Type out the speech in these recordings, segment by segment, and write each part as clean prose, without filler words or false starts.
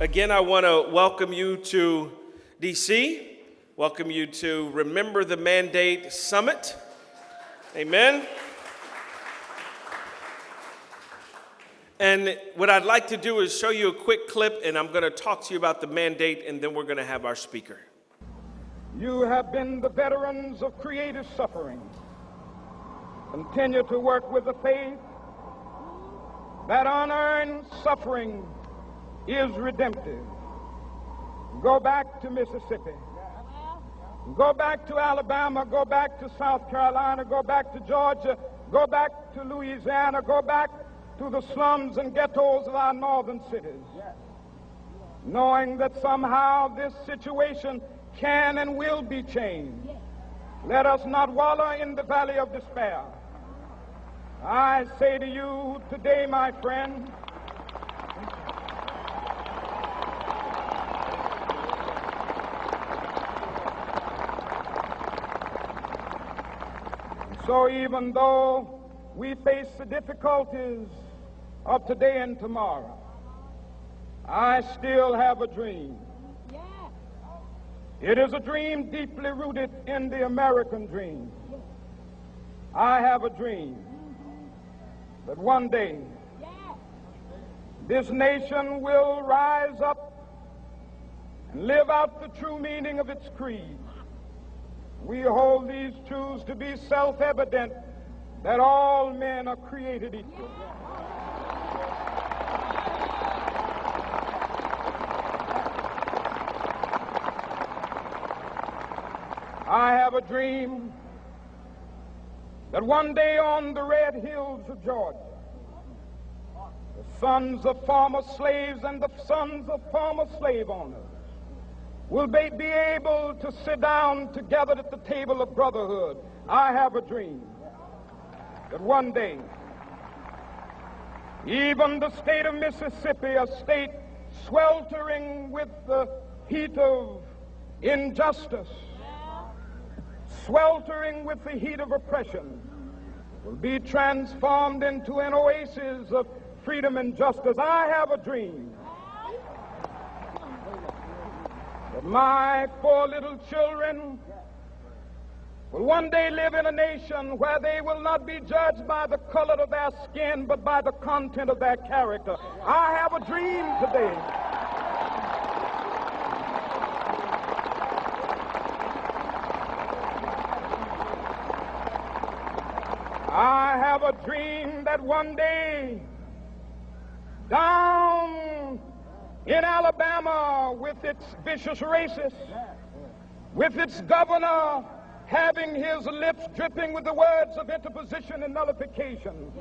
Again, I want to welcome you to D.C., welcome you to Remember the Mandate Summit. Amen. And what I'd like to do is show you a quick clip, and I'm going to talk to you about the mandate, and then we're going to have our speaker. You have been the veterans of creative suffering. Continue to work with the faith that unearned suffering is redemptive. Go back to Mississippi. Go back to Alabama. Go back to South Carolina. Go back to Georgia. Go back to Louisiana. Go back to the slums and ghettos of our northern cities. Knowing that somehow this situation can and will be changed. Let us not wallow in the valley of despair. I say to you today, my friend, so even though we face the difficulties of today and tomorrow, I still have a dream. It is a dream deeply rooted in the American dream. I have a dream that one day this nation will rise up and live out the true meaning of its creed. We hold these truths to be self-evident, that all men are created equal. I have a dream that one day on the red hills of Georgia, the sons of former slaves and the sons of former slave owners will be able to sit down together at the table of brotherhood. I have a dream that one day, even the state of Mississippi, a state sweltering with the heat of injustice, sweltering with the heat of oppression, will be transformed into an oasis of freedom and justice. I have a dream that my 4 little children will one day live in a nation where they will not be judged by the color of their skin, but by the content of their character. I have a dream today. I have a dream that one day down in Alabama, with its vicious racists, with its governor having his lips dripping with the words of interposition and nullification,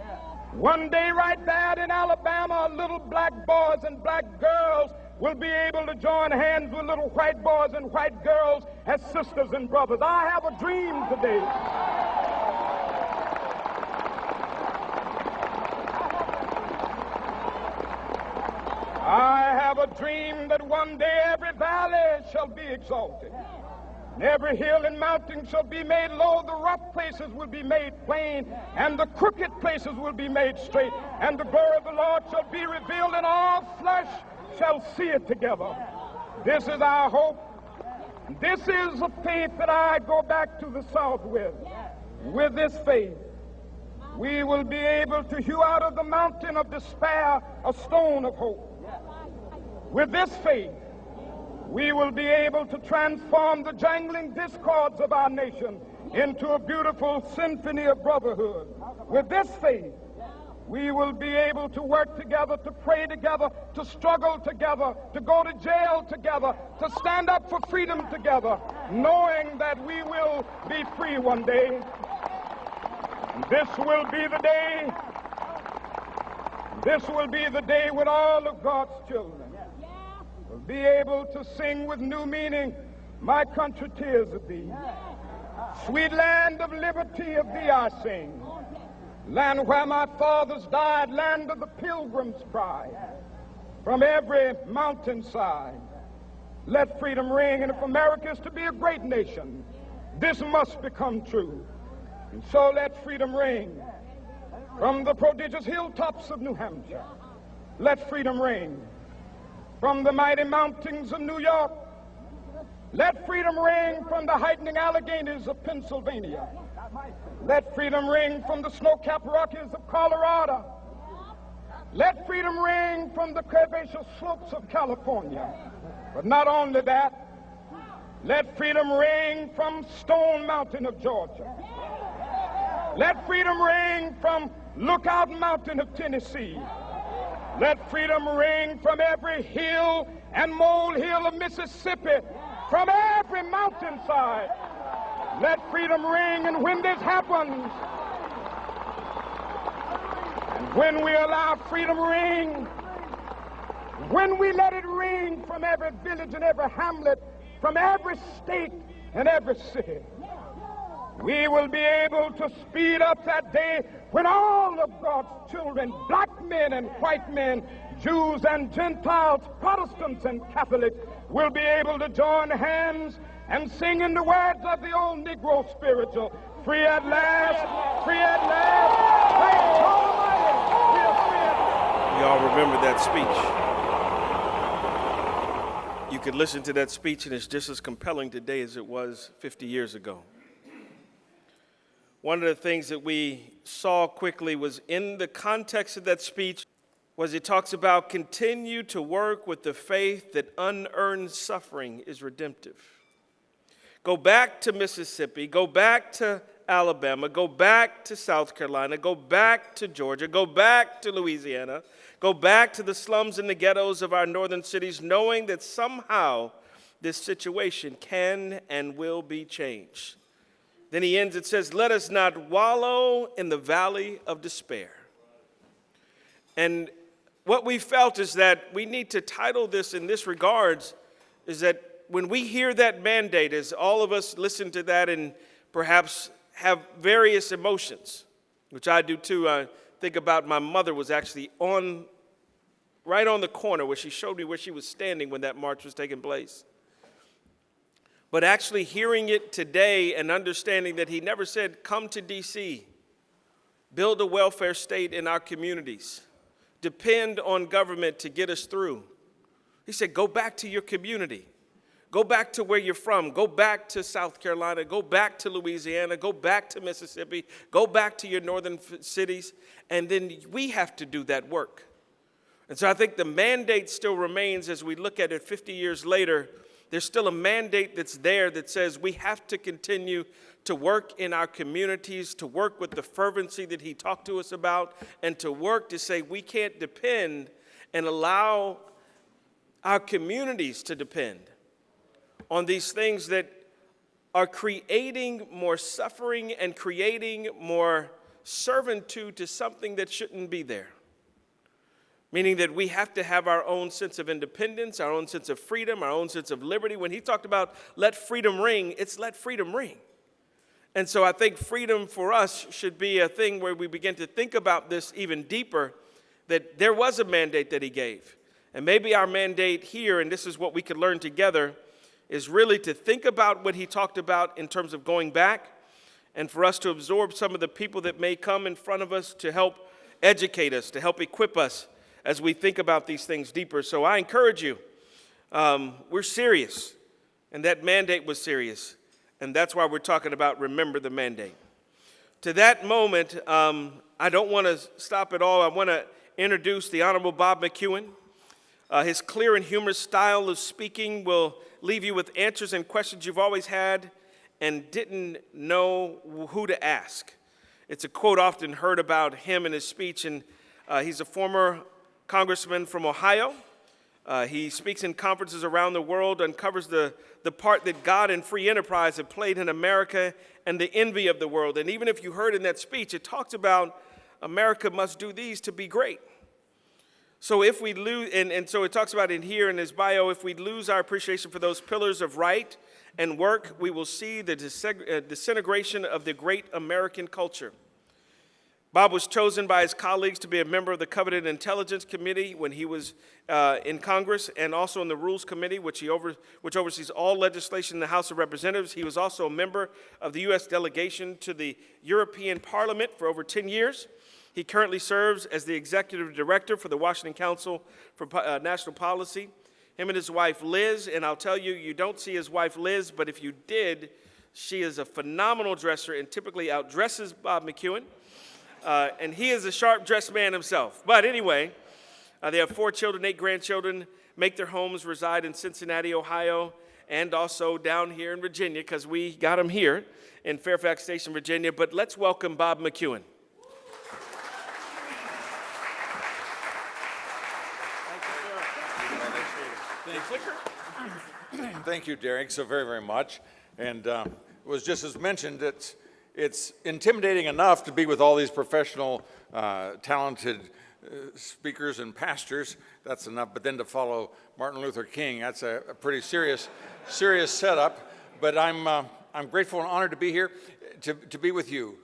one day right there in Alabama, little black boys and black girls will be able to join hands with little white boys and white girls as sisters and brothers. I have a dream today. I have a dream that one day every valley shall be exalted, and every hill and mountain shall be made low, the rough places will be made plain, and the crooked places will be made straight, and the glory of the Lord shall be revealed, and all flesh shall see it together. This is our hope. This is a faith that I go back to the South with. With this faith, we will be able to hew out of the mountain of despair a stone of hope. With this faith, we will be able to transform the jangling discords of our nation into a beautiful symphony of brotherhood. With this faith, we will be able to work together, to pray together, to struggle together, to go to jail together, to stand up for freedom together, knowing that we will be free one day. This will be the day. This will be the day when all of God's children will be able to sing with new meaning, my country, 'tis of thee. Sweet land of liberty, of thee I sing. Land where my fathers died, land of the pilgrim's pride. From every mountainside, let freedom ring. And if America is to be a great nation, this must become true. And so let freedom ring from the prodigious hilltops of New Hampshire. Let freedom ring from the mighty mountains of New York. Let freedom ring from the heightening Alleghenies of Pennsylvania. Let freedom ring from the snow-capped Rockies of Colorado. Let freedom ring from the curvaceous slopes of California. But not only that, let freedom ring from Stone Mountain of Georgia. Let freedom ring from Lookout Mountain of Tennessee. Let freedom ring from every hill and molehill of Mississippi, from every mountainside. Let freedom ring, and when this happens, and when we allow freedom ring, when we let it ring from every village and every hamlet, from every state and every city, we will be able to speed up that day when all of God's children, black men and white men, Jews and Gentiles, Protestants and Catholics, will be able to join hands and sing in the words of the old Negro spiritual, free at last, free at last, praise God Almighty, we are free at last. Y'all remember that speech. You could listen to that speech and it's just as compelling today as it was 50 years ago. One of the things that we saw quickly was in the context of that speech was it talks about continue to work with the faith that unearned suffering is redemptive. Go back to Mississippi, go back to Alabama, go back to South Carolina, go back to Georgia, go back to Louisiana, go back to the slums and the ghettos of our northern cities, knowing that somehow this situation can and will be changed. Then he ends, it says, let us not wallow in the valley of despair. And what we felt is that we need to title this in this regards is that when we hear that mandate, as all of us listen to that and perhaps have various emotions, which I do too. I think about my mother was actually right on the corner where she showed me where she was standing when that march was taking place. But actually hearing it today and understanding that he never said, come to D.C., build a welfare state in our communities, depend on government to get us through. He said, go back to your community. Go back to where you're from. Go back to South Carolina. Go back to Louisiana. Go back to Mississippi. Go back to your northern cities. And then we have to do that work. And so I think the mandate still remains as we look at it 50 years later. There's still a mandate that's there that says we have to continue to work in our communities, to work with the fervency that he talked to us about, and to work to say we can't depend and allow our communities to depend on these things that are creating more suffering and creating more servitude to something that shouldn't be there. Meaning that we have to have our own sense of independence, our own sense of freedom, our own sense of liberty. When he talked about let freedom ring, it's let freedom ring. And so I think freedom for us should be a thing where we begin to think about this even deeper, that there was a mandate that he gave. And maybe our mandate here, and this is what we could learn together, is really to think about what he talked about in terms of going back, and for us to absorb some of the people that may come in front of us to help educate us, to help equip us as we think about these things deeper. So I encourage you, we're serious, and that mandate was serious, and that's why we're talking about remember the mandate. To that moment, I don't want to stop at all. I want to introduce the Honorable Bob McEwen. His clear and humorous style of speaking will leave you with answers and questions you've always had and didn't know who to ask. It's a quote often heard about him in his speech, and he's a former congressman from Ohio. He speaks in conferences around the world, uncovers the part that God and free enterprise have played in America and the envy of the world. And even if you heard in that speech, it talks about America must do these to be great. So if we lose, and so it talks about in here in his bio, if we lose our appreciation for those pillars of right and work, we will see the disintegration of the great American culture. Bob was chosen by his colleagues to be a member of the Coveted Intelligence Committee when he was in Congress, and also in the Rules Committee, which oversees all legislation in the House of Representatives. He was also a member of the U.S. delegation to the European Parliament for over 10 years. He currently serves as the executive director for the Washington Council for National Policy. him and his wife Liz, and I'll tell you, you don't see his wife Liz, but if you did, she is a phenomenal dresser and typically outdresses Bob McEwen. And he is a sharp-dressed man himself. But anyway, they have 4 children, 8 grandchildren, make their homes reside in Cincinnati, Ohio, and also down here in Virginia, because we got them here in Fairfax Station, Virginia. But let's welcome Bob McEwen. Thank you, Derek, so very, very much. And it was just as mentioned, it's intimidating enough to be with all these professional, talented speakers and pastors. That's enough. But then to follow Martin Luther King, that's a pretty serious setup. But I'm grateful and honored to be here, to be with you.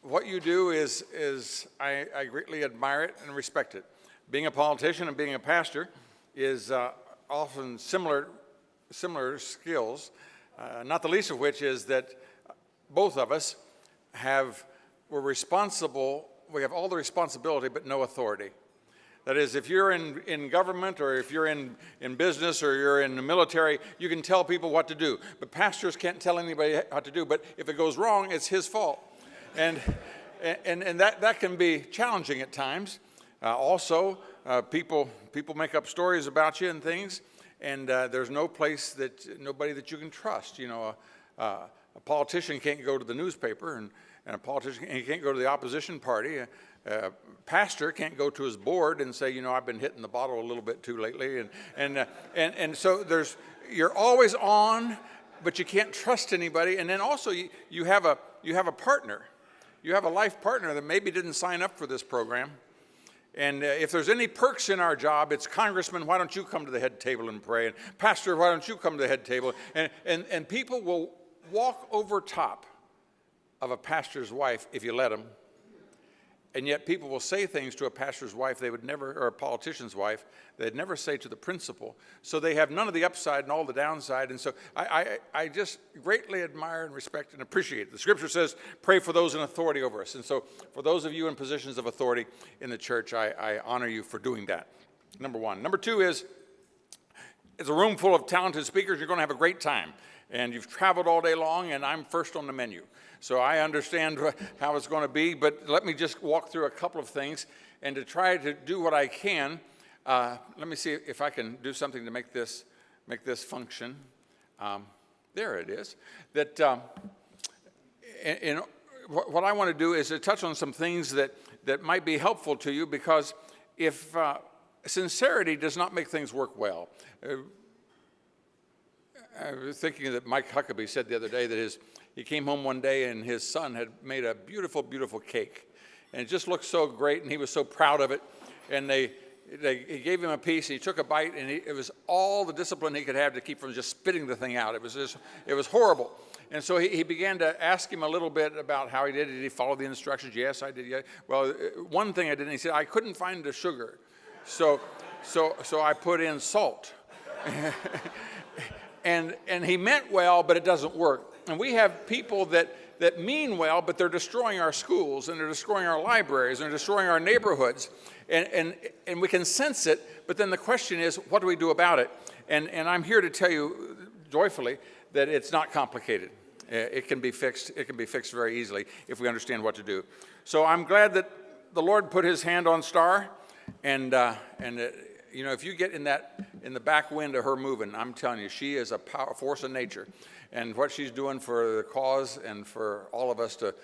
What you do is I greatly admire it and respect it. Being a politician and being a pastor is often similar skills, not the least of which is that both of us we're responsible, we have all the responsibility but no authority. That is, if you're in government or if you're in business or you're in the military, you can tell people what to do. But pastors can't tell anybody what to do, but if it goes wrong, it's his fault. And that can be challenging at times. Also, people make up stories about you and things, and there's nobody that you can trust. You know, a politician can't go to the newspaper, and a politician he can't go to the opposition party. A pastor can't go to his board and say, you know, I've been hitting the bottle a little bit too lately, and so you're always on, but you can't trust anybody. And then also you have a partner, you have a life partner that maybe didn't sign up for this program. And if there's any perks in our job, it's Congressman, why don't you come to the head table and pray? And Pastor, why don't you come to the head table? And people will walk over top of a pastor's wife if you let them. And yet people will say things to a pastor's wife they would never, or a politician's wife, they'd never say to the principal. So they have none of the upside and all the downside. And so I just greatly admire and respect and appreciate it. The scripture says, pray for those in authority over us. And so for those of you in positions of authority in the church, I honor you for doing that, number one. Number two is, it's a room full of talented speakers. You're going to have a great time. And you've traveled all day long, and I'm first on the menu. So I understand how it's going to be, but let me just walk through a couple of things. And to try to do what I can, let me see if I can do something to make this function. There it is. What I want to do is to touch on some things that might be helpful to you, because if sincerity does not make things work well. I was thinking that Mike Huckabee said the other day that he came home one day and his son had made a beautiful, beautiful cake. And it just looked so great, and he was so proud of it. And he gave him a piece, and he took a bite, and it was all the discipline he could have to keep from just spitting the thing out. It was horrible. And so he began to ask him a little bit about how he did it. Did he follow the instructions? Yes, I did. Yeah. Well, one thing I did, and he said, I couldn't find the sugar. So I put in salt. And he meant well, but it doesn't work. And we have people that mean well, but they're destroying our schools, and they're destroying our libraries, and they're destroying our neighborhoods. And we can sense it, but then the question is, what do we do about it? And I'm here to tell you joyfully that it's not complicated. It can be fixed. It can be fixed very easily if we understand what to do. So I'm glad that the Lord put his hand on Star, and you know, if you get in the back wind of her moving, I'm telling you, she is a force of nature. And what she's doing for the cause and for all of us to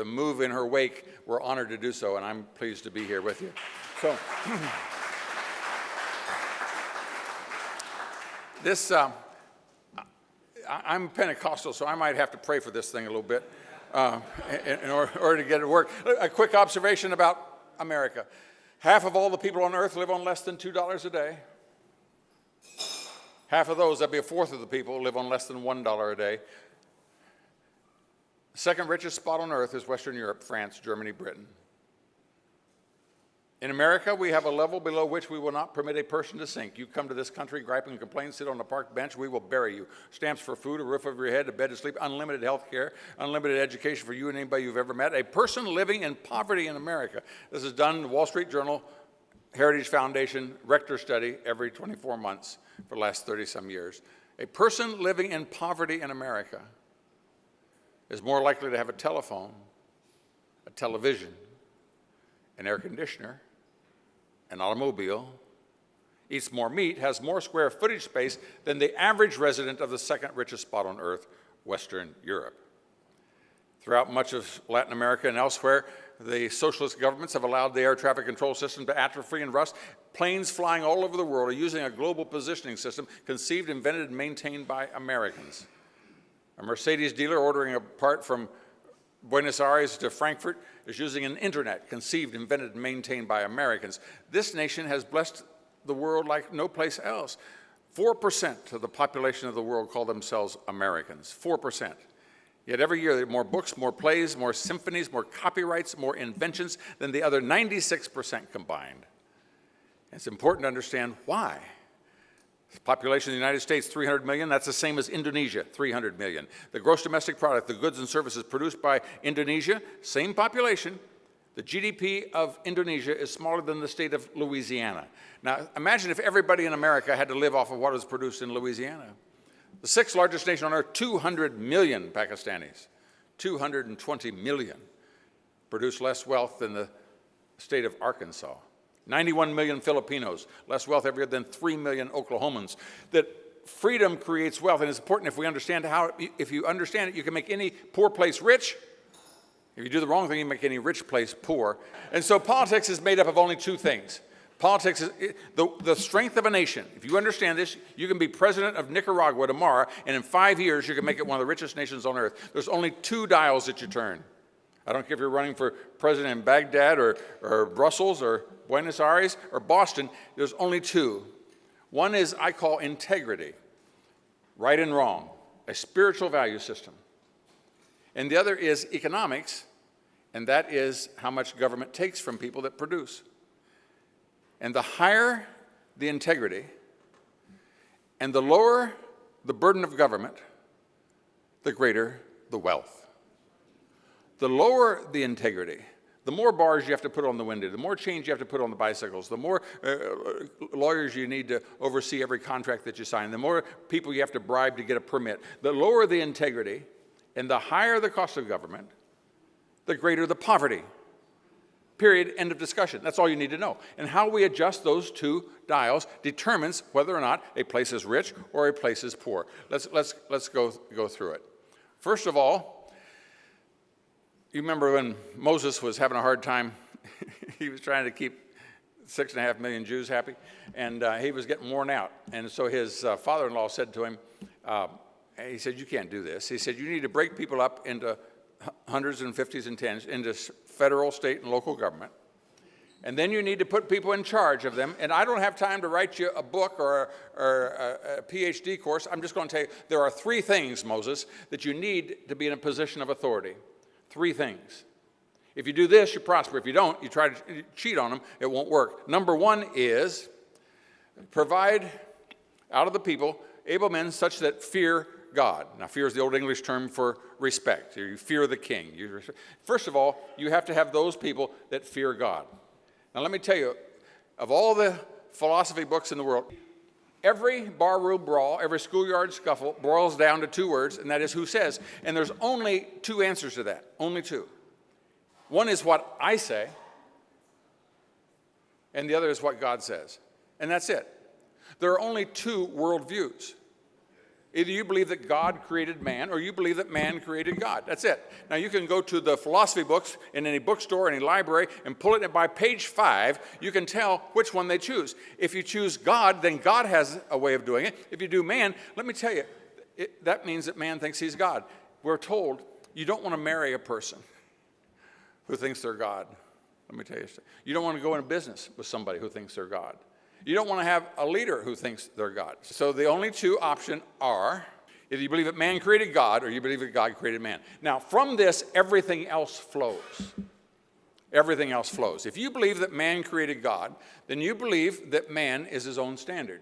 move in her wake, we're honored to do so, and I'm pleased to be here with you. So, I'm Pentecostal, so I might have to pray for this thing a little bit in order to get it to work. A quick observation about America. Half of all the people on earth live on less than $2 a day. Half of those, that'd be a fourth of the people, live on less than $1 a day. The second richest spot on earth is Western Europe, France, Germany, Britain. In America, we have a level below which we will not permit a person to sink. You come to this country, gripe and complain, sit on a park bench, we will bury you. Stamps for food, a roof over your head, a bed to sleep, unlimited health care, unlimited education for you and anybody you've ever met. A person living in poverty in America. This is done in the Wall Street Journal Heritage Foundation Rector study every 24 months for the last 30-some years. A person living in poverty in America is more likely to have a telephone, a television, an air conditioner, an automobile, eats more meat, has more square footage space than the average resident of the second richest spot on earth, Western Europe. Throughout much of Latin America and elsewhere, the socialist governments have allowed the air traffic control system to atrophy and rust. Planes flying all over the world are using a global positioning system conceived, invented, and maintained by Americans. A Mercedes dealer ordering a part from Buenos Aires to Frankfurt is using an internet conceived, invented, and maintained by Americans. This nation has blessed the world like no place else. 4% of the population of the world call themselves Americans, 4%. Yet every year there are more books, more plays, more symphonies, more copyrights, more inventions than the other 96% combined. It's important to understand why. The population of the United States, 300 million, that's the same as Indonesia, 300 million. The gross domestic product, the goods and services produced by Indonesia, same population. The GDP of Indonesia is smaller than the state of Louisiana. Now, imagine if everybody in America had to live off of what is produced in Louisiana. The sixth largest nation on earth, 200 million Pakistanis, 220 million, produce less wealth than the state of Arkansas. 91 million Filipinos, less wealth every year than 3 million Oklahomans. That freedom creates wealth, and it's important if we understand how, if you understand it, you can make any poor place rich. If you do the wrong thing, you make any rich place poor. And so politics is made up of only two things. Politics is the strength of a nation. If you understand this, you can be president of Nicaragua tomorrow, and in 5 years, you can make it one of the richest nations on earth. There's only two dials that you turn. I don't care if you're running for president in Baghdad or Brussels or Buenos Aires or Boston. There's only two. One is, I call integrity, right and wrong, a spiritual value system. And the other is economics, and that is how much government takes from people that produce. And the higher the integrity and the lower the burden of government, the greater the wealth. The lower the integrity, the more bars you have to put on the window, the more chains you have to put on the bicycles, the more lawyers you need to oversee every contract that you sign, the more people you have to bribe to get a permit. The lower the integrity and the higher the cost of government, the greater the poverty. Period, end of discussion. That's all you need to know. And how we adjust those two dials determines whether or not a place is rich or a place is poor. Let's go through it. First of all, you remember when Moses was having a hard time, he was trying to keep 6.5 million Jews happy, and he was getting worn out. And so his father-in-law said to him, he said, you can't do this. He said, you need to break people up into hundreds and fifties and tens, into federal, state, and local government. And then you need to put people in charge of them. And I don't have time to write you a book or a PhD course. I'm just going to tell you, there are three things, Moses, that you need to be in a position of authority. Three things. If you do this, you prosper. If you don't, you try to cheat on them, it won't work. Number one is provide out of the people able men such that fear God. Now, fear is the Old English term for respect. You fear the king. First of all, you have to have those people that fear God. Now, let me tell you, of all the philosophy books in the world, every barroom brawl, every schoolyard scuffle boils down to two words, and that is who says. And there's only two answers to that, only two. One is what I say, and the other is what God says. And that's it. There are only two worldviews. Either you believe that God created man, or you believe that man created God. That's it. Now, you can go to the philosophy books in any bookstore, any library, and pull it by page 5. You can tell which one they choose. If you choose God, then God has a way of doing it. If you do man, let me tell you, that means that man thinks he's God. We're told you don't want to marry a person who thinks they're God. Let me tell you something. You don't want to go into business with somebody who thinks they're God. You don't want to have a leader who thinks they're God. So the only two options are either you believe that man created God or you believe that God created man. Now, from this, everything else flows. Everything else flows. If you believe that man created God, then you believe that man is his own standard.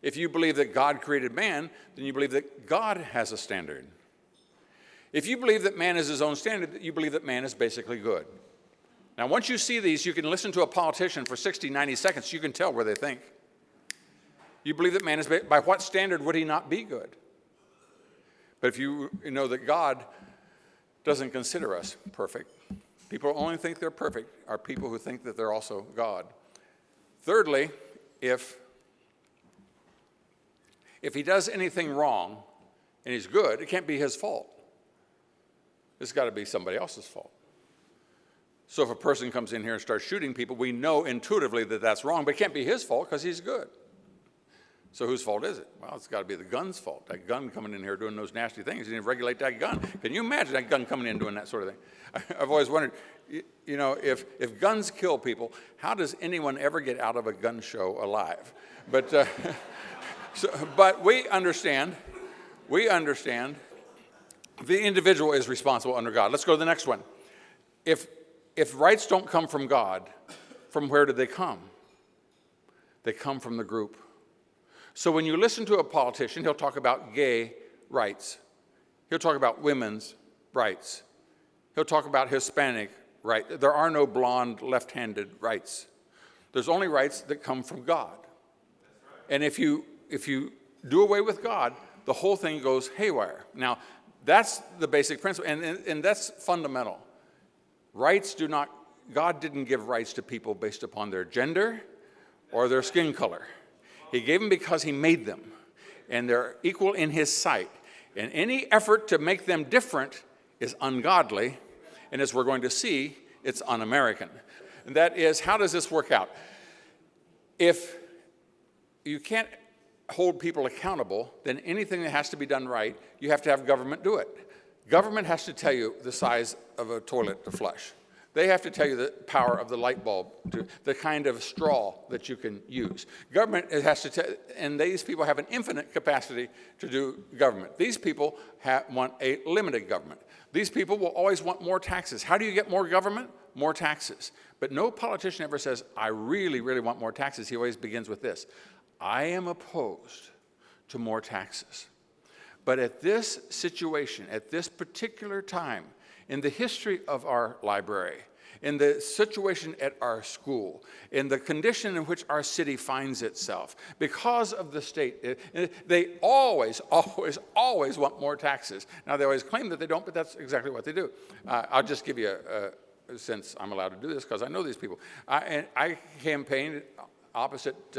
If you believe that God created man, then you believe that God has a standard. If you believe that man is his own standard, you believe that man is basically good. Now, once you see these, you can listen to a politician for 60, 90 seconds. You can tell where they think. You believe that man is, by what standard would he not be good? But if you know that God doesn't consider us perfect, people who only think they're perfect are people who think that they're also God. Thirdly, if he does anything wrong and he's good, it can't be his fault. It's got to be somebody else's fault. So if a person comes in here and starts shooting people, we know intuitively that that's wrong, but it can't be his fault because he's good. So whose fault is it? Well, it's got to be the gun's fault. That gun coming in here doing those nasty things. You need to regulate that gun. Can you imagine that gun coming in doing that sort of thing? I've always wondered, you know, if guns kill people, how does anyone ever get out of a gun show alive? But, but we understand the individual is responsible under God. Let's go to the next one. If rights don't come from God, from where do they come? They come from the group. So when you listen to a politician, he'll talk about gay rights. He'll talk about women's rights. He'll talk about Hispanic rights. There are no blonde, left-handed rights. There's only rights that come from God. And if you do away with God, the whole thing goes haywire. Now, that's the basic principle, and that's fundamental. Rights do not, God didn't give rights to people based upon their gender or their skin color. He gave them because he made them, and they're equal in his sight. And any effort to make them different is ungodly, and as we're going to see, it's un-American. And that is, how does this work out? If you can't hold people accountable, then anything that has to be done right, you have to have government do it. Government has to tell you the size of a toilet to flush. They have to tell you the power of the light bulb, the kind of straw that you can use. Government has to tell, and these people have an infinite capacity to do government. These people want a limited government. These people will always want more taxes. How do you get more government? More taxes. But no politician ever says, I really, really want more taxes. He always begins with this: I am opposed to more taxes. But at this situation, at this particular time, in the history of our library, in the situation at our school, in the condition in which our city finds itself, because of the state, they always, always, always want more taxes. Now, they always claim that they don't, but that's exactly what they do. I'll just give you since I'm allowed to do this, because I know these people. I campaigned opposite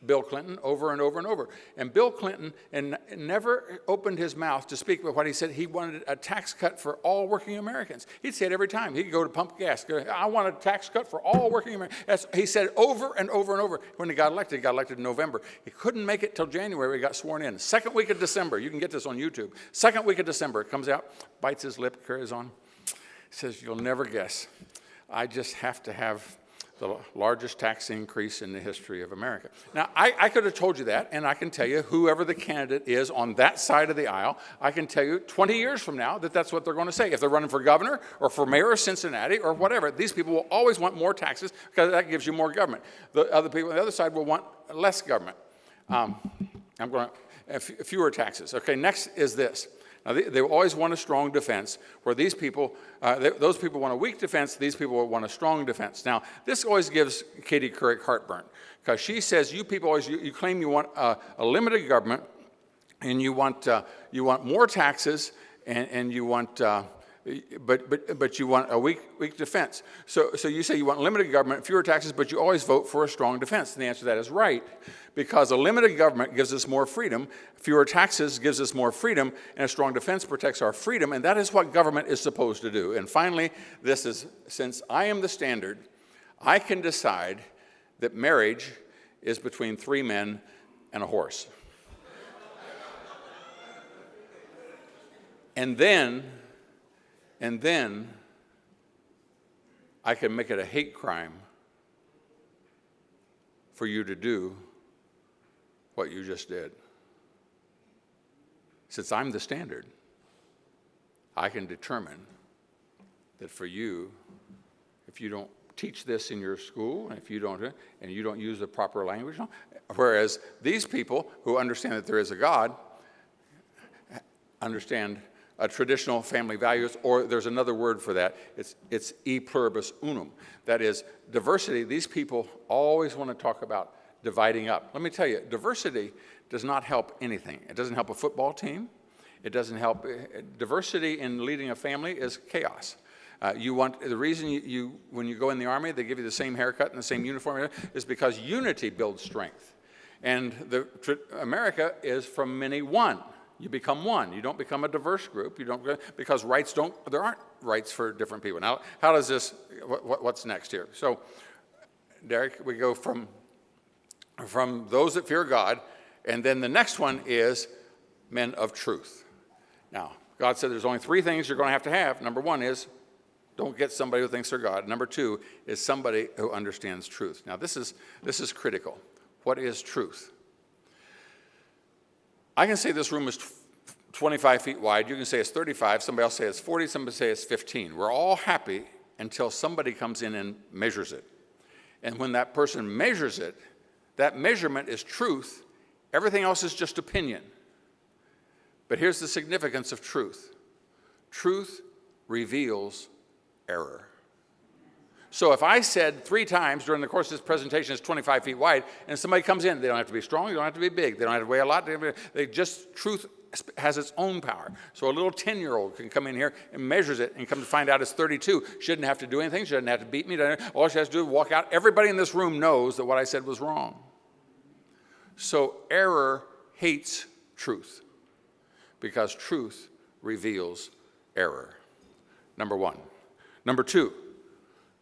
Bill Clinton over and over and over. And Bill Clinton never opened his mouth to speak about what he said. He wanted a tax cut for all working Americans. He'd say it every time. He'd go to pump gas. Go, I want a tax cut for all working Americans. He said it over and over and over. When he got elected in November. He couldn't make it till January. He got sworn in. Second week of December. You can get this on YouTube. Second week of December. It comes out, bites his lip, carries on. He says, you'll never guess. I just have to have the largest tax increase in the history of America. Now, I could have told you that, and I can tell you, whoever the candidate is on that side of the aisle, I can tell you 20 years from now that that's what they're going to say. If they're running for governor or for mayor of Cincinnati or whatever, these people will always want more taxes because that gives you more government. The other people on the other side will want less government. Fewer taxes. Okay, next is this. Now, they always want a strong defense, where these people, those people want a weak defense, these people want a strong defense. Now, this always gives Katie Couric heartburn, because she says, you people always, you claim you want a limited government, and you want more taxes, and you want, but you want a weak defense. So you say you want limited government, fewer taxes, but you always vote for a strong defense. And the answer to that is right, because a limited government gives us more freedom, fewer taxes gives us more freedom, and a strong defense protects our freedom, and that is what government is supposed to do. And finally, this is, since I am the standard, I can decide that marriage is between 3 men and a horse. And then I can make it a hate crime for you to do what you just did. Since I'm the standard, I can determine that for you, if you don't teach this in your school, and if you don't use the proper language, whereas these people who understand that there is a God understand traditional family values, or there's another word for that. It's e pluribus unum. That is, diversity. These people always want to talk about dividing up. Let me tell you, diversity does not help anything. It doesn't help a football team. It doesn't help. Diversity in leading a family is chaos. The reason when you go in the Army, they give you the same haircut and the same uniform is because unity builds strength. And America is from many one. You become one. You don't become a diverse group. You don't, because there aren't rights for different people. Now, how does this, what's next here? So, Derek, we go from those that fear God, and then the next one is men of truth. Now, God said there's only three things you're going to have. Number one is, don't get somebody who thinks they're God. Number two is somebody who understands truth. Now, this is critical. What is truth? I can say this room is 25 feet wide. You can say it's 35. Somebody else say it's 40. Somebody say it's 15. We're all happy until somebody comes in and measures it. And when that person measures it, that measurement is truth. Everything else is just opinion. But here's the significance of truth. Truth reveals error. So if I said 3 times during the course of this presentation it's 25 feet wide, and somebody comes in, they don't have to be strong, they don't have to be big, they don't have to weigh a lot, truth has its own power. So a little 10-year-old can come in here and measures it and come to find out it's 32. Shouldn't have to do anything, shouldn't have to beat me. All she has to do is walk out. Everybody in this room knows that what I said was wrong. So error hates truth because truth reveals error. Number one. Number two,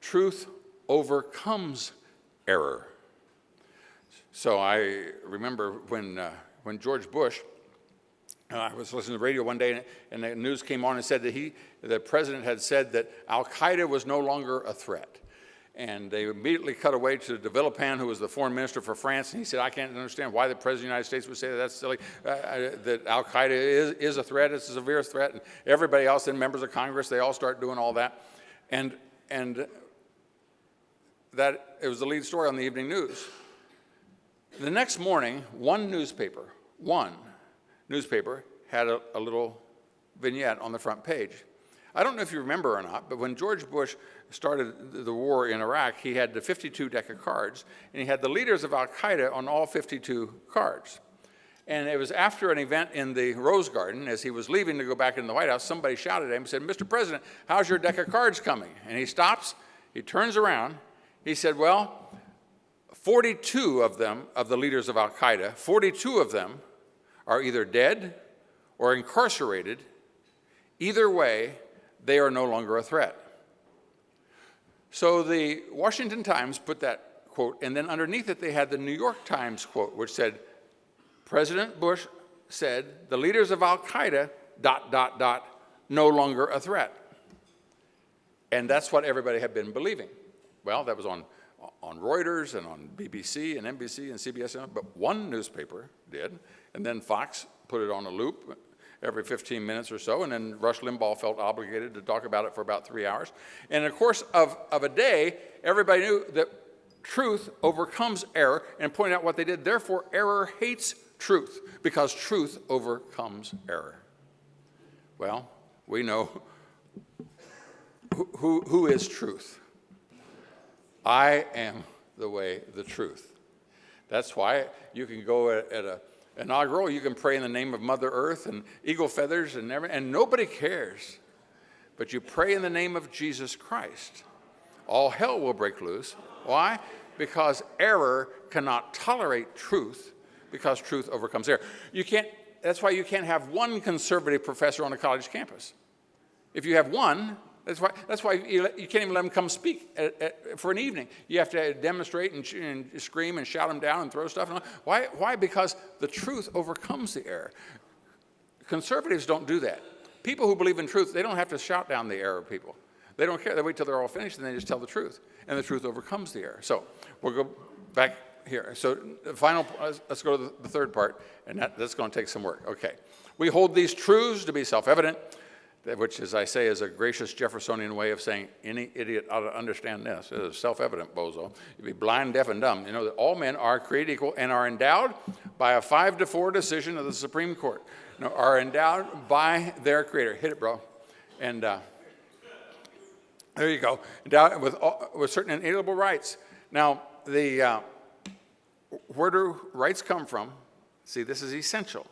truth overcomes error. So I remember when George Bush, I was listening to the radio one day, and the news came on and said that the president had said that Al-Qaeda was no longer a threat. And they immediately cut away to de Villepin, who was the foreign minister for France, and he said, I can't understand why the president of the United States would say that's silly, that Al-Qaeda is a threat, it's a severe threat, and everybody else, and members of Congress, they all start doing all that. And that it was the lead story on the evening news. The next morning, one newspaper had a little vignette on the front page. I don't know if you remember or not, but when George Bush started the war in Iraq, he had the 52 deck of cards, and he had the leaders of Al-Qaeda on all 52 cards. And it was after an event in the Rose Garden, as he was leaving to go back into the White House, somebody shouted at him and said, Mr. President, how's your deck of cards coming? And he stops, he turns around, he said, well, 42 of them, of the leaders of Al-Qaeda, 42 of them are either dead or incarcerated. Either way, they are no longer a threat. So the Washington Times put that quote, and then underneath it they had the New York Times quote, which said, President Bush said, the leaders of Al-Qaeda, ... no longer a threat. And that's what everybody had been believing. Well, that was on Reuters and on BBC and NBC and CBS, but one newspaper did, and then Fox put it on a loop every 15 minutes or so, and then Rush Limbaugh felt obligated to talk about it for about 3 hours. And in the course of a day, everybody knew that truth overcomes error and pointed out what they did. Therefore, error hates truth because truth overcomes error. Well, we know who is truth. I am the way, the truth. That's why you can go at an inaugural, you can pray in the name of Mother Earth and eagle feathers and everything, and nobody cares. But you pray in the name of Jesus Christ. All hell will break loose. Why? Because error cannot tolerate truth, because truth overcomes error. That's why you can't have one conservative professor on a college campus. If you have one, that's why you can't even let them come speak for an evening. You have to demonstrate and scream and shout them down and throw stuff. Why? Because the truth overcomes the error. Conservatives don't do that. People who believe in truth, they don't have to shout down the error people. They don't care. They wait till they're all finished and they just tell the truth. And the truth overcomes the error. So we'll go back here. So the final, let's go to the third part, and that's going to take some work. Okay. We hold these truths to be self-evident, which, as I say, is a gracious Jeffersonian way of saying any idiot ought to understand this. It is self-evident, bozo. You'd be blind, deaf, and dumb. You know that all men are created equal and are endowed by a 5-4 decision of the Supreme Court. are endowed by their Creator. Hit it, bro. And there you go. Endowed with certain inalienable rights. Now, where do rights come from? See, this is essential.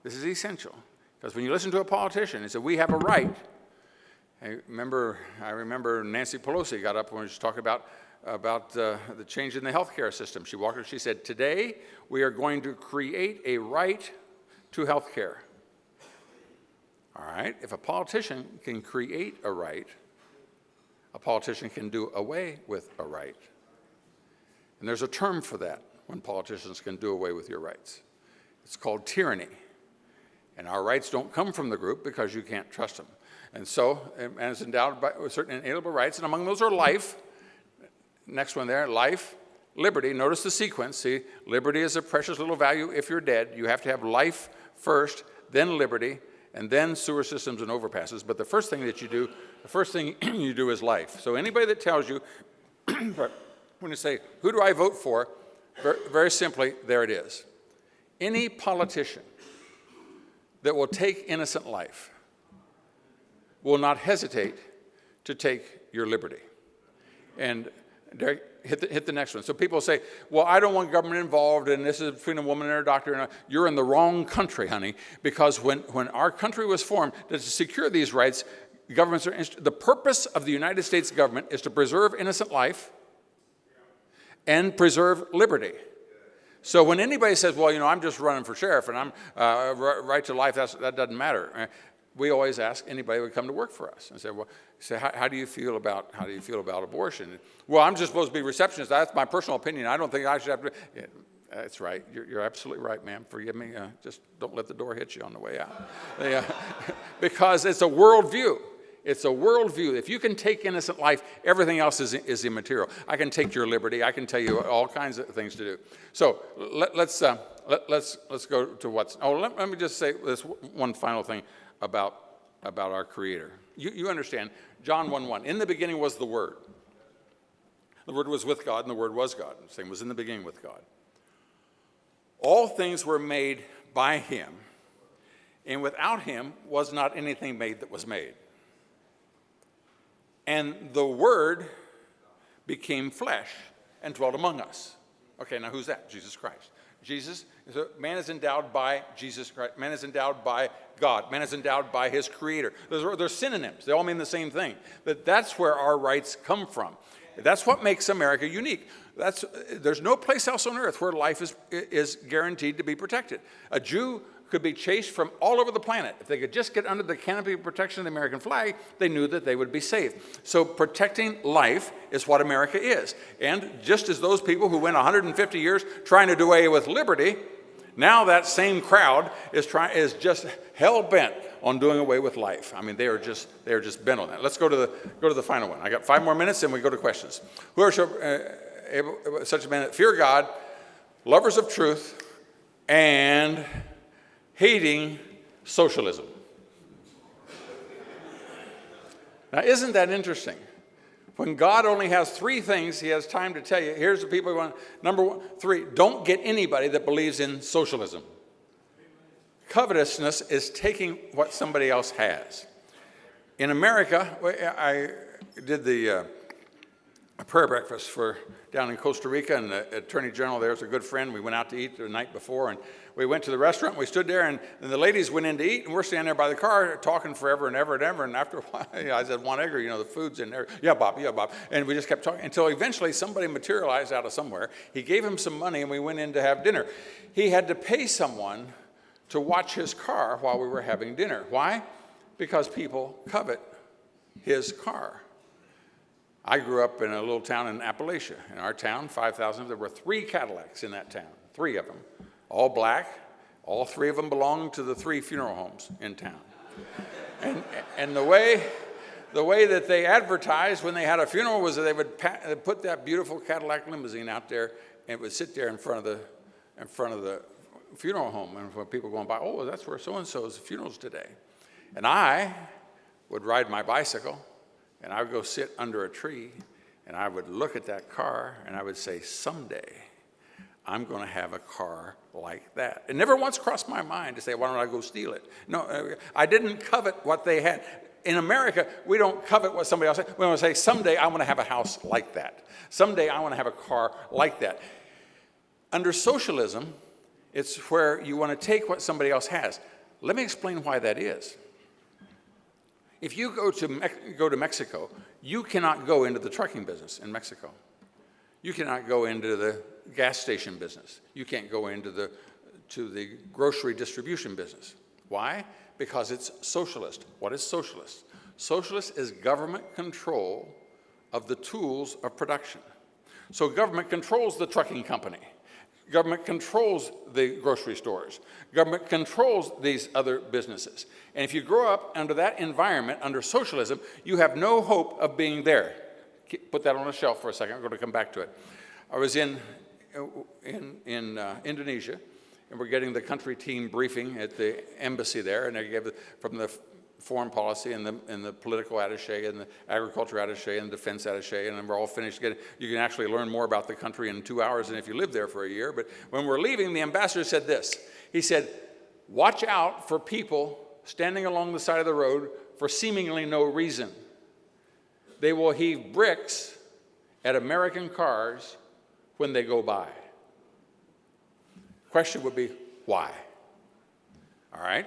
This is essential. Because when you listen to a politician, he said, we have a right. I remember Nancy Pelosi got up when she was talking about the change in the health care system. She walked up, she said, today we are going to create a right to health care. All right, if a politician can create a right, a politician can do away with a right. And there's a term for that when politicians can do away with your rights. It's called tyranny. And our rights don't come from the group because you can't trust them. And so, and it's endowed with certain inalienable rights, and among those are life. Next one there, life, liberty. Notice the sequence. See, liberty is a precious little value if you're dead. You have to have life first, then liberty, and then sewer systems and overpasses. But the first thing you do is life. So anybody that tells you, when you say, who do I vote for? Very, very simply, there it is. Any politician that will take innocent life will not hesitate to take your liberty. And Derek, hit the next one. So people say, well, I don't want government involved, and this is between a woman and her doctor. And you're in the wrong country, honey, because when our country was formed to secure these rights, governments are the purpose of the United States government is to preserve innocent life and preserve liberty. So when anybody says, well, I'm just running for sheriff and I'm right to life, that doesn't matter. We always ask anybody who would come to work for us and say, well, how do you feel about abortion? Well, I'm just supposed to be receptionist. That's my personal opinion. I don't think I should have to. Yeah, that's right. You're absolutely right, ma'am. Forgive me. Just don't let the door hit you on the way out. Because it's a worldview. It's a worldview. If you can take innocent life, everything else is immaterial. I can take your liberty. I can tell you all kinds of things to do. So let's go to what's. Oh, let me just say this one final thing about our Creator. You understand, John 1:1. In the beginning was the Word. The Word was with God, and the Word was God. The same was in the beginning with God. All things were made by Him, and without Him was not anything made that was made. And the Word became flesh and dwelt among us. Okay, now who's that? Jesus Christ. Jesus, so man is endowed by Jesus Christ. Man is endowed by God. Man is endowed by his Creator. They're synonyms. They all mean the same thing. That's where our rights come from. That's what makes America unique. There's no place else on earth where life is guaranteed to be protected. A Jew could be chased from all over the planet. If they could just get under the canopy of protection of the American flag, they knew that they would be safe. So protecting life is what America is. And just as those people who went 150 years trying to do away with liberty, now that same crowd is just hell-bent on doing away with life. I mean, they are just bent on that. Let's go to the final one. I got 5 more minutes, and we go to questions. Who are such a men that fear God, lovers of truth, and hating socialism. Now, isn't that interesting? When God only has 3 things, he has time to tell you, here's the people who want. Number 3, don't get anybody that believes in socialism. Covetousness is taking what somebody else has. In America, I did the prayer breakfast down in Costa Rica, and the Attorney General there is a good friend. We went out to eat the night before, and we went to the restaurant. We stood there, and the ladies went in to eat, and we're standing there by the car talking forever and ever and ever. And after a while, I said, "Want egg? The food's in there." Yeah, Bob. And we just kept talking until eventually somebody materialized out of somewhere. He gave him some money, and we went in to have dinner. He had to pay someone to watch his car while we were having dinner. Why? Because people covet his car. I grew up in a little town in Appalachia. In our town, 5,000, there were 3 Cadillacs in that town, 3 of them, all black. All 3 of them belonged to the 3 funeral homes in town. And the way that they advertised when they had a funeral was that they would put that beautiful Cadillac limousine out there, and it would sit there in front of the funeral home, and when people going by, "Oh, that's where so-and-so's funeral's today." And I would ride my bicycle, and I would go sit under a tree, and I would look at that car, and I would say, "Someday I'm going to have a car like that. It never once crossed my mind to say, why don't I go steal it? No, I didn't covet what they had. In America, we don't covet what somebody else has. We want to say, someday I want to have a house like that. Someday I want to have a car like that. Under socialism, it's where you want to take what somebody else has. Let me explain why that is. If you go to Mexico, you cannot go into the trucking business in Mexico. You cannot go into the gas station business. You can't go into the grocery distribution business. Why? Because it's socialist. What is socialist? Socialist is government control of the tools of production. So government controls the trucking company. Government controls the grocery stores. Government controls these other businesses. And if you grow up under that environment, under socialism, you have no hope of being there. Put that on a shelf for a second. I'm going to come back to it. I was in Indonesia, and we're getting the country team briefing at the embassy there, and they gave from the foreign policy and the political attaché and the agriculture attaché and the defense attaché, and then we're all finished. You can actually learn more about the country in 2 hours than if you lived there for a year. But when we're leaving, the ambassador said this. He said, watch out for people standing along the side of the road for seemingly no reason. They will heave bricks at American cars when they go by. Question would be, why? All right?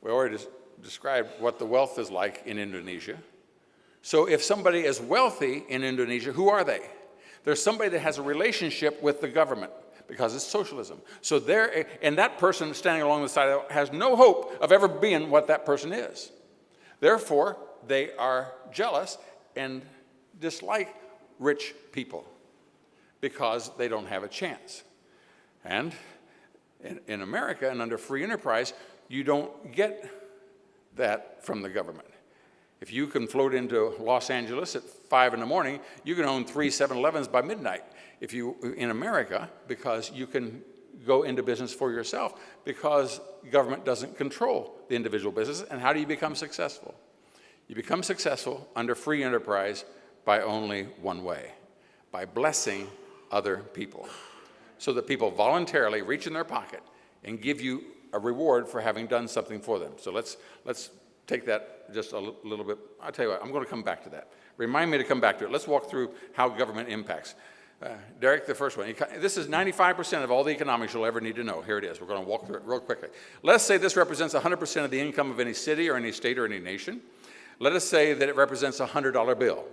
We already described what the wealth is like in Indonesia. So if somebody is wealthy in Indonesia, who are they? There's somebody that has a relationship with the government because it's socialism. So and that person standing along the side has no hope of ever being what that person is. Therefore, they are jealous and dislike rich people because they don't have a chance. And in America and under free enterprise, you don't get that from the government. If you can float into Los Angeles at 5 in the morning, you can own 3 7-Elevens by midnight. In America, because you can go into business for yourself because government doesn't control the individual business. And how do you become successful? You become successful under free enterprise by only one way, by blessing other people, so that people voluntarily reach in their pocket and give you a reward for having done something for them. So let's take that just a little bit. I'll tell you what, I'm going to come back to that. Remind me to come back to it. Let's walk through how government impacts. Derek, the first one. This is 95% of all the economics you'll ever need to know. Here it is. We're going to walk through it real quickly. Let's say this represents 100% of the income of any city or any state or any nation. Let us say that it represents a $100 bill.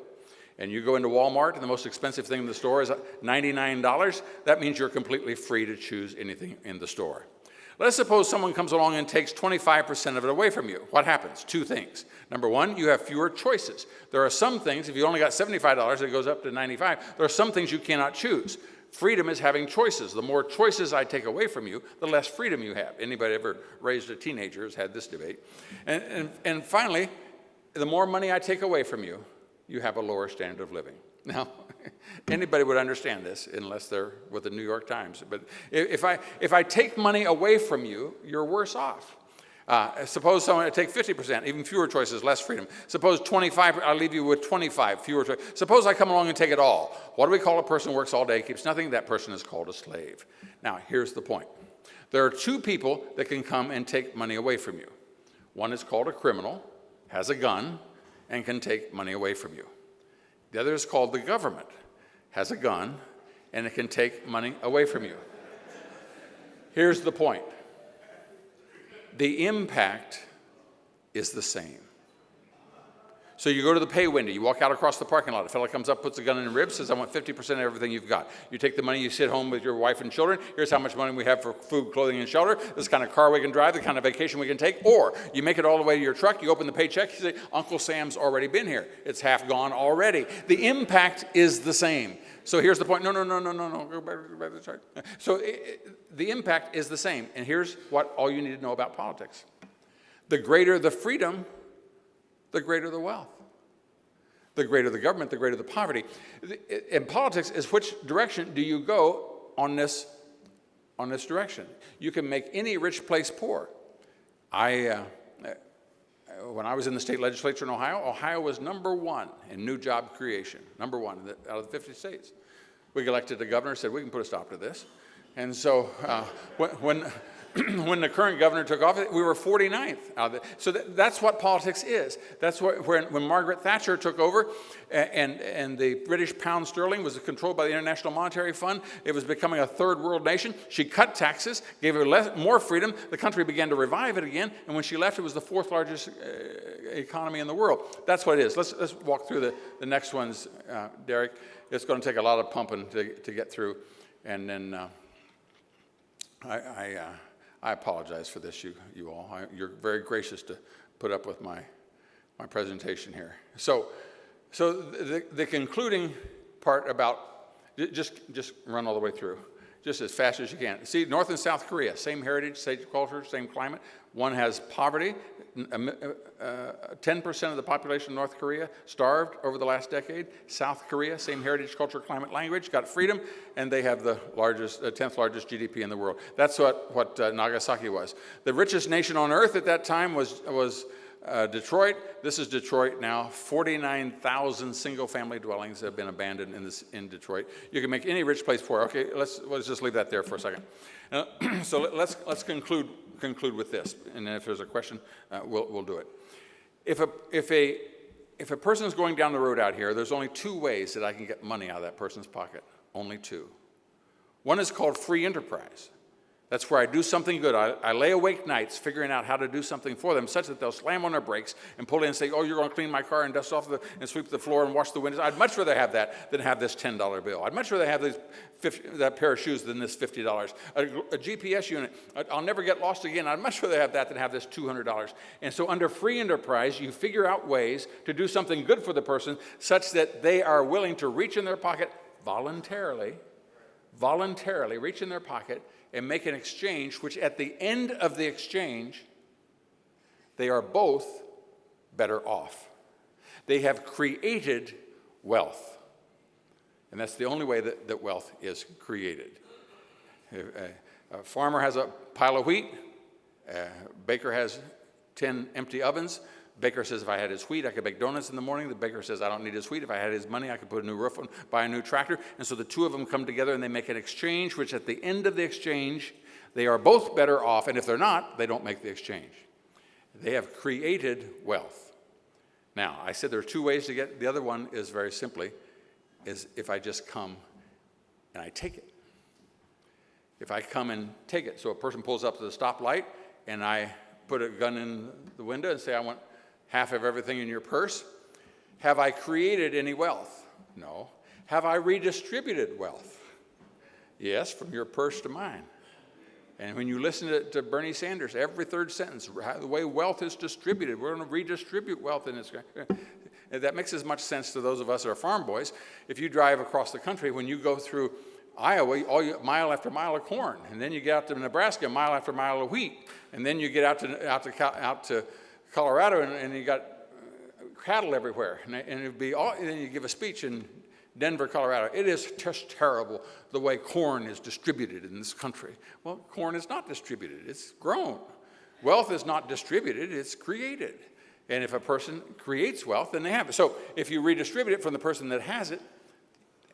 And you go into Walmart, and the most expensive thing in the store is $99. That means you're completely free to choose anything in the store. Let's suppose someone comes along and takes 25% of it away from you. What happens? Two things. Number one, you have fewer choices. There are some things, if you only got $75, it goes up to $95. There are some things you cannot choose. Freedom is having choices. The more choices I take away from you, the less freedom you have. Anybody ever raised a teenager has had this debate. And finally, the more money I take away from you, you have a lower standard of living. Now, anybody would understand this unless they're with the New York Times. But if I take money away from you, you're worse off. Suppose someone take 50%, even fewer choices, less freedom. Suppose 25, I'll leave you with 25, fewer choices. Suppose I come along and take it all. What do we call a person who works all day, keeps nothing? That person is called a slave. Now, here's the point. There are two people that can come and take money away from you. One is called a criminal, has a gun, and can take money away from you. The other is called the government, has a gun, and it can take money away from you. Here's the point. The impact is the same. So you go to the pay window, you walk out across the parking lot, a fellow comes up, puts a gun in your ribs, says, I want 50% of everything you've got. You take the money, you sit home with your wife and children, here's how much money we have for food, clothing, and shelter, this kind of car we can drive, the kind of vacation we can take, or you make it all the way to your truck, you open the paycheck, you say, Uncle Sam's already been here. It's half gone already. The impact is the same. So here's the point. No, go back to the chart. So the impact is the same, and here's what all you need to know about politics. The greater the freedom, the greater the wealth. The greater the government, the greater the poverty. In politics is which direction do you go on this direction? You can make any rich place poor. When I was in the state legislature in Ohio was number one in new job creation, number one out of the 50 states. We elected a governor, said we can put a stop to this. And so when when the current governor took office, we were 49th out of it. So that's what politics is. That's what, when Margaret Thatcher took over and the British pound sterling was controlled by the International Monetary Fund, it was becoming a third world nation. She cut taxes, gave her more freedom. The country began to revive it again. And when she left, it was the fourth largest economy in the world. That's what it is. Let's walk through the next ones, Derek. It's going to take a lot of pumping to get through. And then I apologize for this, you all. You're very gracious to put up with my presentation here. So the concluding part about, just run all the way through, just as fast as you can. See, North and South Korea, same heritage, same culture, same climate. One has poverty. 10% of the population of North Korea starved over the last decade. South Korea, same heritage, culture, climate, language, got freedom, and they have the 10th largest GDP in the world. That's what Nagasaki was. The richest nation on earth at that time was Detroit. This is Detroit now. 49,000 single-family dwellings have been abandoned in Detroit. You can make any rich place poor. Okay, let's just leave that there for a second. So let's conclude with this, and then if there's a question, we'll do it. If a person is going down the road out here, there's only two ways that I can get money out of that person's pocket. Only two. One is called free enterprise. That's where I do something good. I lay awake nights figuring out how to do something for them such that they'll slam on their brakes and pull in and say, oh, you're going to clean my car and dust off and sweep the floor and wash the windows. I'd much rather have that than have this $10 bill. I'd much rather have that pair of shoes than this $50. A GPS unit, I'll never get lost again. I'd much rather have that than have this $200. And so under free enterprise, you figure out ways to do something good for the person such that they are willing to reach in their pocket voluntarily reach in their pocket and make an exchange, which at the end of the exchange, they are both better off. They have created wealth. And that's the only way that wealth is created. A farmer has a pile of wheat. A baker has 10 empty ovens. Baker says, if I had his wheat, I could bake donuts in the morning. The baker says, I don't need his wheat. If I had his money, I could put a new roof on, buy a new tractor. And so the two of them come together and they make an exchange, which at the end of the exchange, they are both better off. And if they're not, they don't make the exchange. They have created wealth. Now, I said there are two ways to get. The other one is very simply, is if I just come and I take it. If I come and take it. So a person pulls up to the stoplight and I put a gun in the window and say, I want half of everything in your purse. Have I created any wealth? No. Have I redistributed wealth? Yes, from your purse to mine. And when you listen to Bernie Sanders, every third sentence, the way wealth is distributed, we're going to redistribute wealth in this country. That makes as much sense to those of us that are farm boys. If you drive across the country, when you go through Iowa, mile after mile of corn, and then you get out to Nebraska, mile after mile of wheat, and then you get out to Colorado, and you got cattle everywhere, and it'd be all. And then you give a speech in Denver, Colorado. It is just terrible the way corn is distributed in this country. Well, corn is not distributed; it's grown. Wealth is not distributed; it's created. And if a person creates wealth, then they have it. So if you redistribute it from the person that has it,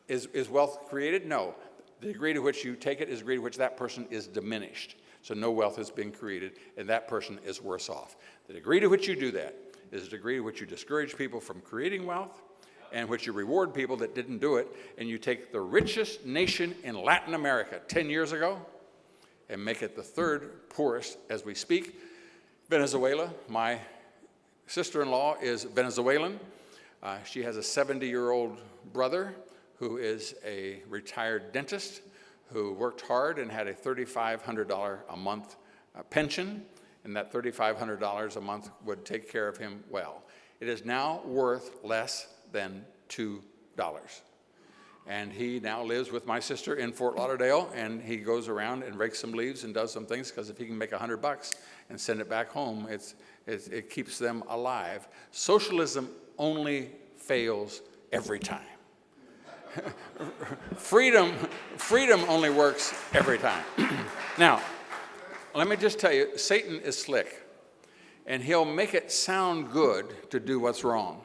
is wealth created? No. The degree to which you take it is the degree to which that person is diminished. So no wealth has been created, and that person is worse off. The degree to which you do that is the degree to which you discourage people from creating wealth, and which you reward people that didn't do it, and you take the richest nation in Latin America 10 years ago and make it the third poorest as we speak. Venezuela, my sister-in-law is Venezuelan. She has a 70-year-old brother who is a retired dentist who worked hard and had a $3,500 a month pension, and that $3,500 a month would take care of him well. It is now worth less than $2. And he now lives with my sister in Fort Lauderdale, and he goes around and rakes some leaves and does some things, because if he can make $100 and send it back home, it keeps them alive. Socialism only fails every time. Freedom only works every time. Now, let me just tell you, Satan is slick, and he'll make it sound good to do what's wrong.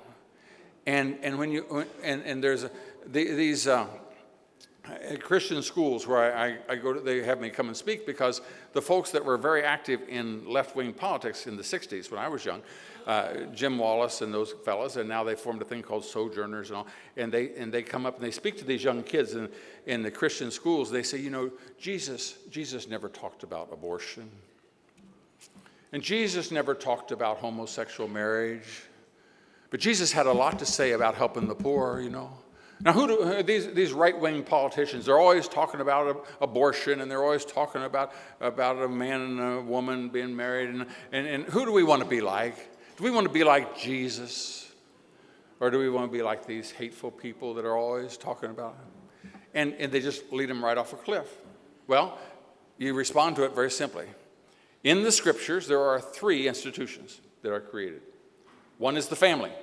And when you there's these at Christian schools where I go to, they have me come and speak because the folks that were very active in left-wing politics in the 60s when I was young, Jim Wallace and those fellas, and now they formed a thing called Sojourners and all, and they come up and they speak to these young kids in the Christian schools. They say, you know, Jesus never talked about abortion, and Jesus never talked about homosexual marriage, but Jesus had a lot to say about helping the poor, you know. Now, these right-wing politicians, they're always talking about abortion, and they're always talking about a man and a woman being married, and who do we want to be like? Do we want to be like Jesus? Or do we want to be like these hateful people that are always talking about it? And they just lead them right off a cliff. Well, you respond to it very simply. In the Scriptures, there are 3 institutions that are created. One is the family.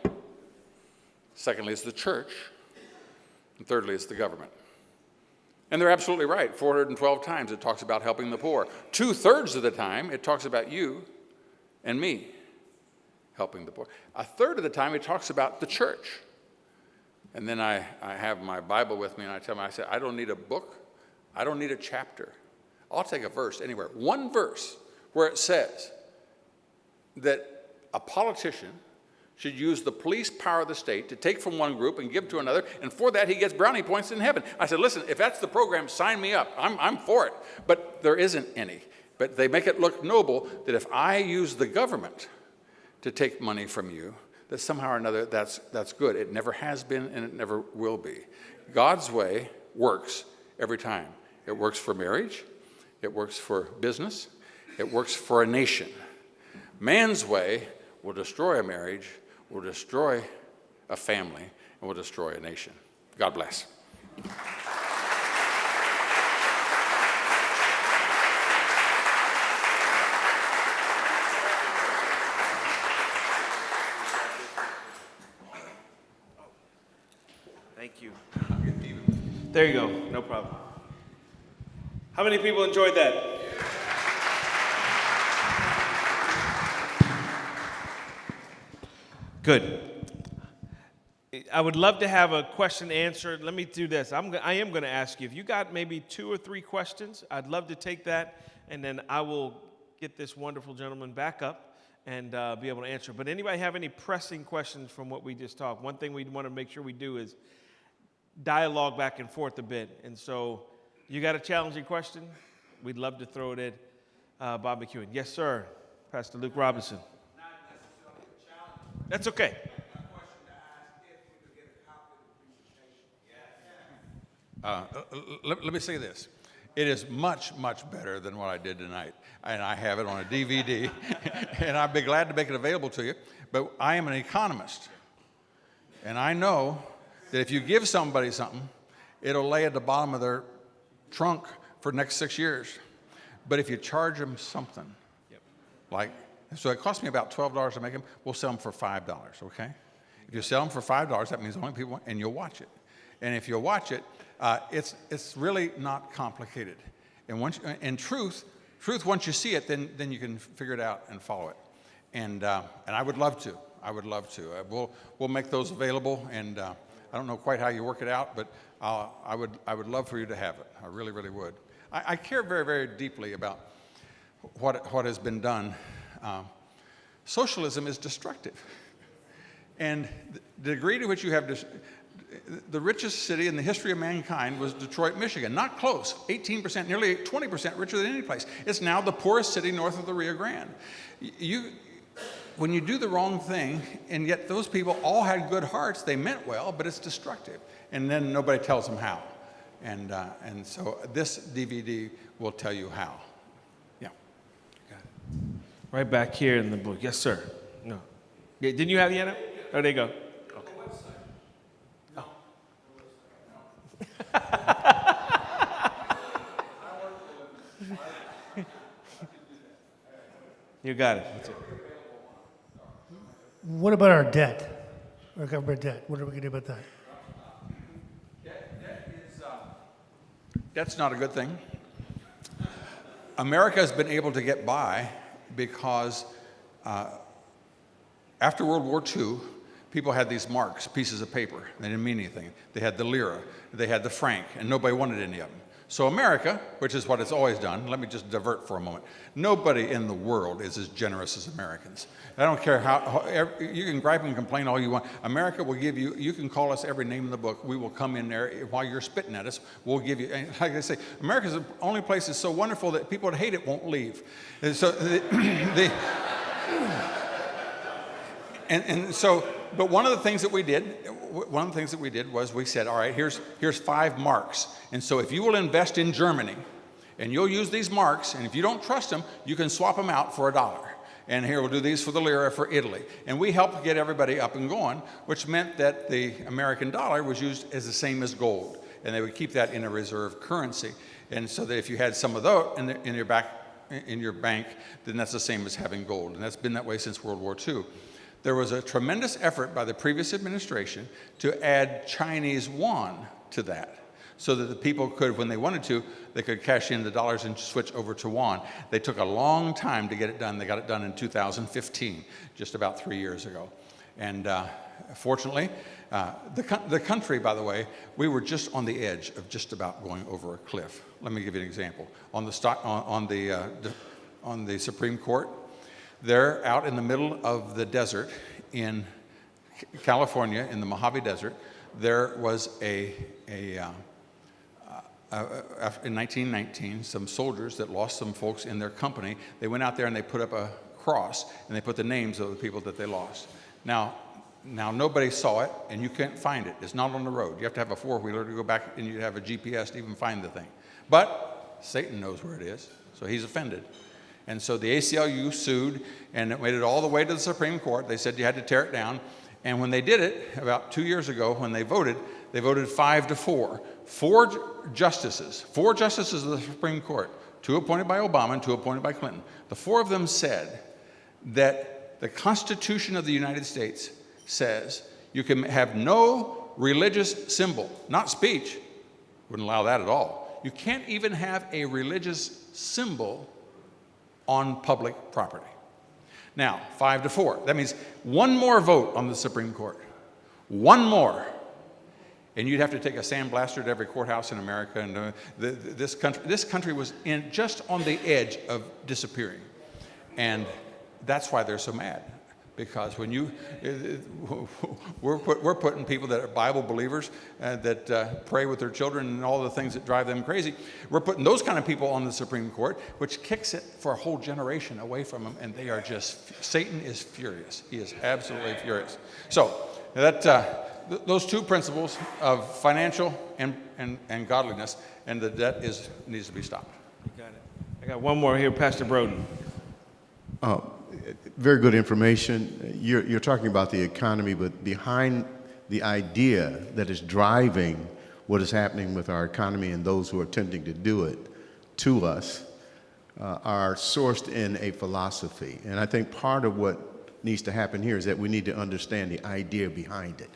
Secondly is the church. And thirdly, it's the government. And they're absolutely right. 412 times it talks about helping the poor. 2/3 of the time, it talks about you and me helping the poor. 1/3 of the time, it talks about the church. And then I have my Bible with me, and I tell them, I say, I don't need a book. I don't need a chapter. I'll take a verse anywhere. One verse where it says that a politician should use the police power of the state to take from one group and give to another, and for that he gets brownie points in heaven. I said, listen, if that's the program, sign me up. I'm for it. But there isn't any. But they make it look noble that if I use the government to take money from you, that somehow or another that's good. It never has been, and it never will be. God's way works every time. It works for marriage. It works for business. It works for a nation. Man's way will destroy a marriage, will destroy a family, and will destroy a nation. God bless. Thank you. There you go. No problem. How many people enjoyed that? Good. I would love to have a question answered. Let me do this. I am going to ask you, if you got maybe 2 or 3 questions, I'd love to take that, and then I will get this wonderful gentleman back up and be able to answer. But anybody have any pressing questions from what we just talked? One thing we want to make sure we do is dialogue back and forth a bit. And so you got a challenging question? We'd love to throw it at Bob McEwen. Yes, sir. Pastor Luke Robinson. That's okay. Let me say this. It is much, much better than what I did tonight. And I have it on a DVD, and I'd be glad to make it available to you. But I am an economist, and I know that if you give somebody something, it'll lay at the bottom of their trunk for the next 6 years. But if you charge them something, so it cost me about $12 to make them, we'll sell them for $5, okay? If you sell them for $5, that means only people, and you'll watch it. And if you'll watch it, it's really not complicated. And truth, once you see it, then you can figure it out and follow it. And I would love to. We'll make those available, and I don't know quite how you work it out, but I would love for you to have it. I really, really would. I care very, very deeply about what has been done. Socialism is destructive. And the degree to which you have the richest city in the history of mankind was Detroit, Michigan. Not close. 18%, nearly 20% richer than any place. It's now the poorest city north of the Rio Grande. When you do the wrong thing, and yet those people all had good hearts, they meant well, but it's destructive. And then nobody tells them how. And so this DVD will tell you how. Yeah. Got it. Right back here in the book. Yes, sir. No. Yeah, didn't you have the end? Oh, there you go. Okay. Oh. You got it. That's it. What about our debt, our government debt? What are we going to do about that? That's not a good thing. America has been able to get by because after World War II, people had these marks, pieces of paper. They didn't mean anything. They had the lira, they had the franc, and nobody wanted any of them. So America, which is what it's always done, let me just divert for a moment. Nobody in the world is as generous as Americans. I don't care how you can gripe and complain all you want. America will give you, you can call us every name in the book. We will come in there while you're spitting at us. We'll give you, and like I say, America's the only place that's so wonderful that people that hate it won't leave. And so, but one of the things that we did was we said, all right, here's 5 marks. And so if you will invest in Germany and you'll use these marks, and if you don't trust them, you can swap them out for $1. And here we'll do these for the lira for Italy. And we helped get everybody up and going, which meant that the American dollar was used as the same as gold. And they would keep that in a reserve currency. And so that if you had some of those in your bank, then that's the same as having gold. And that's been that way since World War II. There was a tremendous effort by the previous administration to add Chinese yuan to that, so that the people could, when they wanted to, they could cash in the dollars and switch over to yuan. They took a long time to get it done. They got it done in 2015, just about 3 years ago. And fortunately, the country, by the way, we were just on the edge of just about going over a cliff. Let me give you an example. On the Supreme Court, they're out in the middle of the desert in California, in the Mojave Desert. There was in 1919, some soldiers that lost some folks in their company. They went out there and they put up a cross and they put the names of the people that they lost. Now nobody saw it, and you can't find it. It's not on the road. You have to have a 4-wheeler to go back, and you have a GPS to even find the thing. But Satan knows where it is, so he's offended. And so the ACLU sued, and it made it all the way to the Supreme Court. They said you had to tear it down. And when they did it, about 2 years ago, when they voted 5-4. 4 justices of the Supreme Court, 2 appointed by Obama and 2 appointed by Clinton. The 4 of them said that the Constitution of the United States says you can have no religious symbol, not speech, wouldn't allow that at all. You can't even have a religious symbol on public property. Now, 5-4. That means one more vote on the Supreme Court. One more. And you'd have to take a sandblaster to every courthouse in America. And this country was just on the edge of disappearing. And that's why they're so mad. Because when we're putting people that are Bible believers, that pray with their children and all the things that drive them crazy, we're putting those kind of people on the Supreme Court, which kicks it for a whole generation away from them, and they are Satan is furious. He is absolutely furious. So those 2 principles of financial and godliness, and the debt needs to be stopped. You got it. I got one more here, Pastor Broden. Very good information. You're talking about the economy, but behind the idea that is driving what is happening with our economy and those who are attempting to do it to us are sourced in a philosophy. And I think part of what needs to happen here is that we need to understand the idea behind it.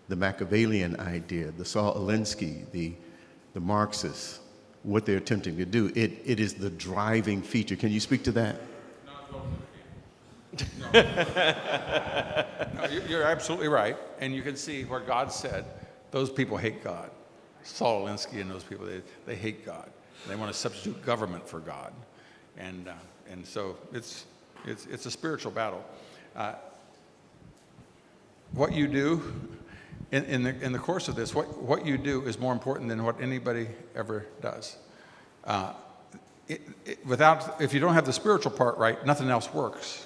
The Machiavellian idea, the Saul Alinsky, the Marxists, what they're attempting to do. It is the driving feature. Can you speak to that? No, you're absolutely right. And you can see where God said, those people hate God. Saul Alinsky and those people, they hate God. They want to substitute government for God. And so it's a spiritual battle. What you do in the course of this, what you do is more important than what anybody ever does. If you don't have the spiritual part right, nothing else works.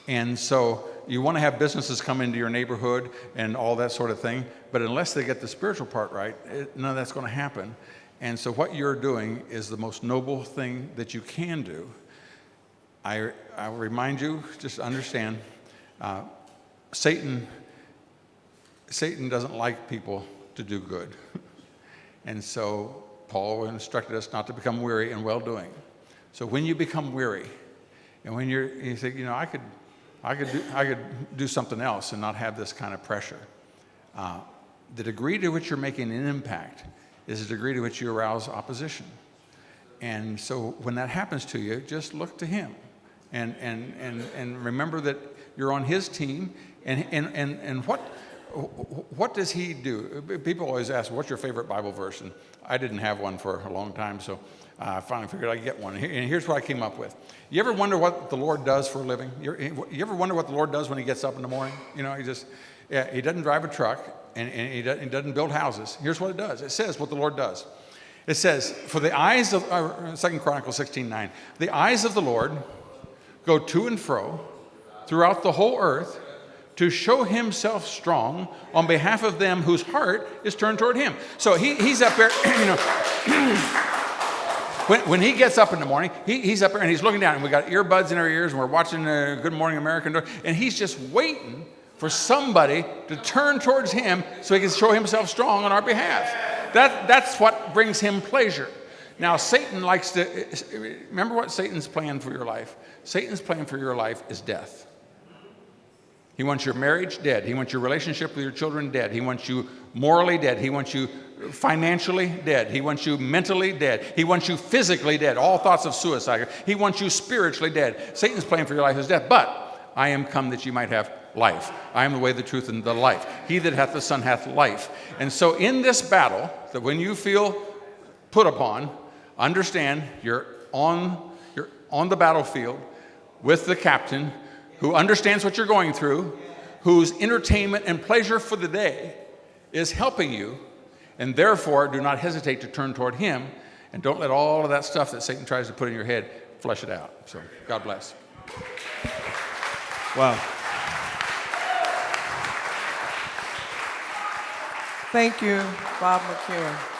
And so you want to have businesses come into your neighborhood and all that sort of thing, but unless they get the spiritual part right, none of that's going to happen. And so what you're doing is the most noble thing that you can do. I remind you, just understand, Satan doesn't like people to do good. And so Paul instructed us not to become weary in well-doing. So when you become weary, and when you think, I could do something else and not have this kind of pressure. The degree to which you're making an impact is the degree to which you arouse opposition. And so when that happens to you, just look to him and remember that you're on his team, And what does he do? People always ask, what's your favorite Bible verse? And I didn't have one for a long time, so I finally figured I'd get one. And here's what I came up with. You ever wonder what the Lord does for a living? You ever wonder what the Lord does when he gets up in the morning? You know, he doesn't drive a truck, and he doesn't build houses. Here's what it does. It says what the Lord does. It says, for the eyes of, 2 Chronicles 16:9, the eyes of the Lord go to and fro throughout the whole earth to show himself strong on behalf of them whose heart is turned toward him. So he's up there, you know, when he gets up in the morning, he's up there and he's looking down, and we got earbuds in our ears, and we're watching Good Morning America, and he's just waiting for somebody to turn towards him so he can show himself strong on our behalf. That's what brings him pleasure. Now, Satan likes to, remember what Satan's plan for your life? Satan's plan for your life is death. He wants your marriage dead. He wants your relationship with your children dead. He wants you morally dead. He wants you financially dead. He wants you mentally dead. He wants you physically dead. All thoughts of suicide. He wants you spiritually dead. Satan's plan for your life is death. But I am come that you might have life. I am the way, the truth, and the life. He that hath the Son hath life. And so in this battle, that when you feel put upon, understand you're on the battlefield with the captain who understands what you're going through, whose entertainment and pleasure for the day is helping you, and therefore do not hesitate to turn toward him, and don't let all of that stuff that Satan tries to put in your head flush it out. So God bless. Wow. Thank you, Bob McEwen.